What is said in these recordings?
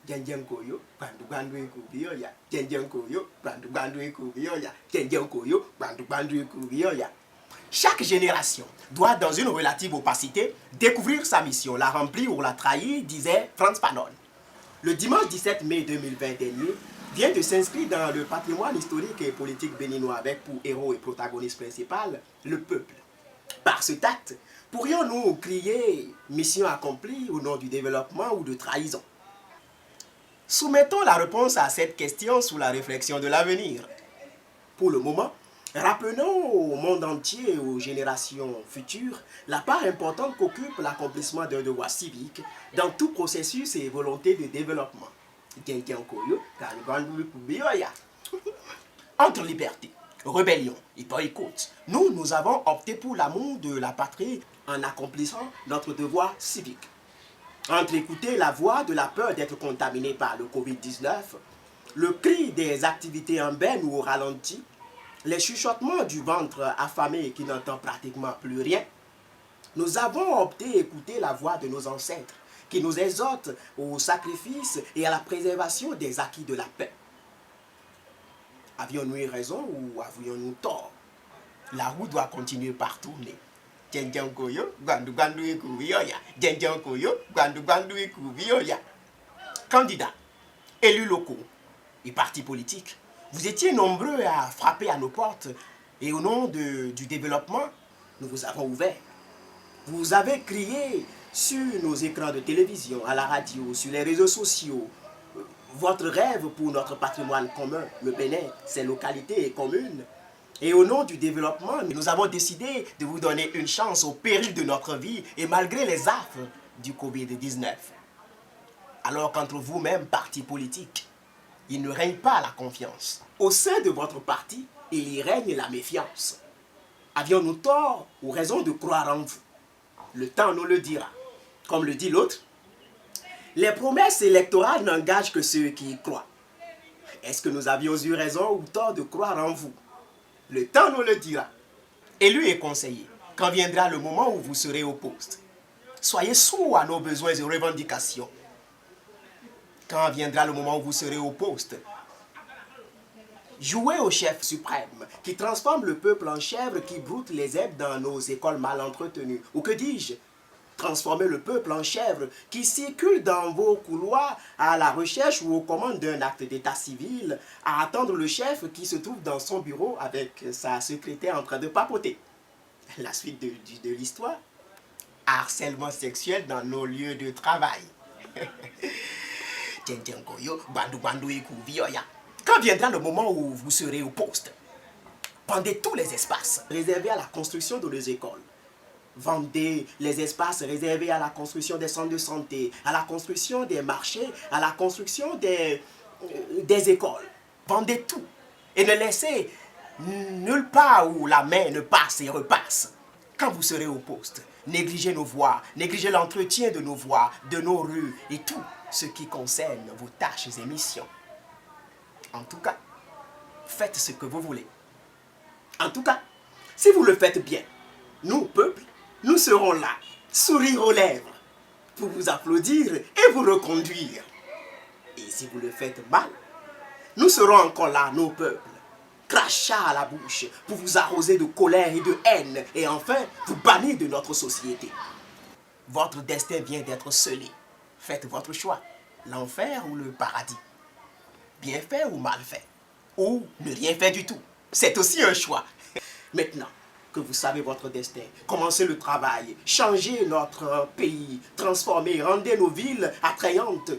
Djenjenkoyo, Bandu Ekubioya, Djenjenkoyo, Bandu Ekubioya, Djenjenkoyo, Bandu Ekubioya. Chaque génération doit, dans une relative opacité, découvrir sa mission, la remplir ou la trahir, disait Frantz Fanon. Le dimanche 17 mai 2020 dernier vient de s'inscrire dans le patrimoine historique et politique béninois avec pour héros et protagoniste principal le peuple. Par cet acte, pourrions-nous crier mission accomplie au nom du développement ou de trahison? Soumettons la réponse à cette question sous la réflexion de l'avenir. Pour le moment, rappelons au monde entier et aux générations futures la part importante qu'occupe l'accomplissement d'un devoir civique dans tout processus et volonté de développement. Entre liberté, rébellion et boycott, nous avons opté pour l'amour de la patrie en accomplissant notre devoir civique. Entre écouter la voix de la peur d'être contaminé par le Covid-19, le cri des activités en berne ou au ralenti, les chuchotements du ventre affamé qui n'entend pratiquement plus rien, nous avons opté à écouter la voix de nos ancêtres qui nous exhortent au sacrifice et à la préservation des acquis de la paix. Avions-nous eu raison ou avions-nous tort? La roue doit continuer par tourner. Candidats, élus locaux et partis politiques, vous étiez nombreux à frapper à nos portes et au nom du développement, nous vous avons ouvert. Vous avez crié sur nos écrans de télévision, à la radio, sur les réseaux sociaux, votre rêve pour notre patrimoine commun, le Bénin, ses localités et communes. Et au nom du développement, nous avons décidé de vous donner une chance au péril de notre vie et malgré les affres du Covid-19. Alors qu'entre vous-même, partis politiques, il ne règne pas la confiance. Au sein de votre parti, il y règne la méfiance. Avions-nous tort ou raison de croire en vous? Le temps nous le dira. Comme le dit l'autre, les promesses électorales n'engagent que ceux qui y croient. Est-ce que nous avions eu raison ou tort de croire en vous? Le temps nous le dira. Élus et conseillers, quand viendra le moment où vous serez au poste, soyez sourds à nos besoins et revendications. Quand viendra le moment où vous serez au poste, jouez au chef suprême qui transforme le peuple en chèvre qui broute les zèbres dans nos écoles mal entretenues. Ou que dis-je? Transformer le peuple en chèvre qui circule dans vos couloirs à la recherche ou aux commandes d'un acte d'état civil, à attendre le chef qui se trouve dans son bureau avec sa secrétaire en train de papoter. La suite de l'histoire, harcèlement sexuel dans nos lieux de travail. Quand viendra le moment où vous serez au poste, vendez tous les espaces réservés à la construction de nos écoles. Vendez les espaces réservés à la construction des centres de santé, à la construction des marchés, à la construction des écoles. Vendez tout et ne laissez nulle part où la main ne passe et repasse. Quand vous serez au poste, négligez nos voies, négligez l'entretien de nos voies, de nos rues et tout ce qui concerne vos tâches et missions. En tout cas, faites ce que vous voulez. En tout cas, si vous le faites bien, nous, peuple, nous serons là, sourire aux lèvres, pour vous applaudir et vous reconduire. Et si vous le faites mal, nous serons encore là, nos peuples, crachat à la bouche, pour vous arroser de colère et de haine, et enfin, vous bannir de notre société. Votre destin vient d'être scellé. Faites votre choix, l'enfer ou le paradis. Bien fait ou mal fait, ou ne rien faire du tout. C'est aussi un choix. Maintenant que vous savez votre destin, commencez le travail, changez notre pays, transformez, rendez nos villes attrayantes,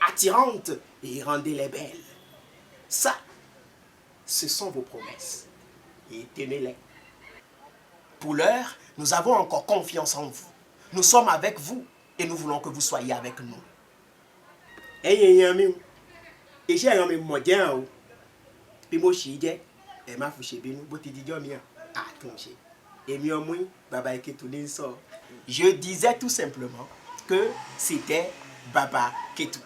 attirantes et rendez-les belles. Ça, ce sont vos promesses. Et tenez-les. Pour l'heure, nous avons encore confiance en vous. Nous sommes avec vous et nous voulons que vous soyez avec nous. Et j'ai un modèle. Puis moi, je suis dit, et ma fouche bien, vous te dites, je disais tout simplement que c'était Baba Ketou.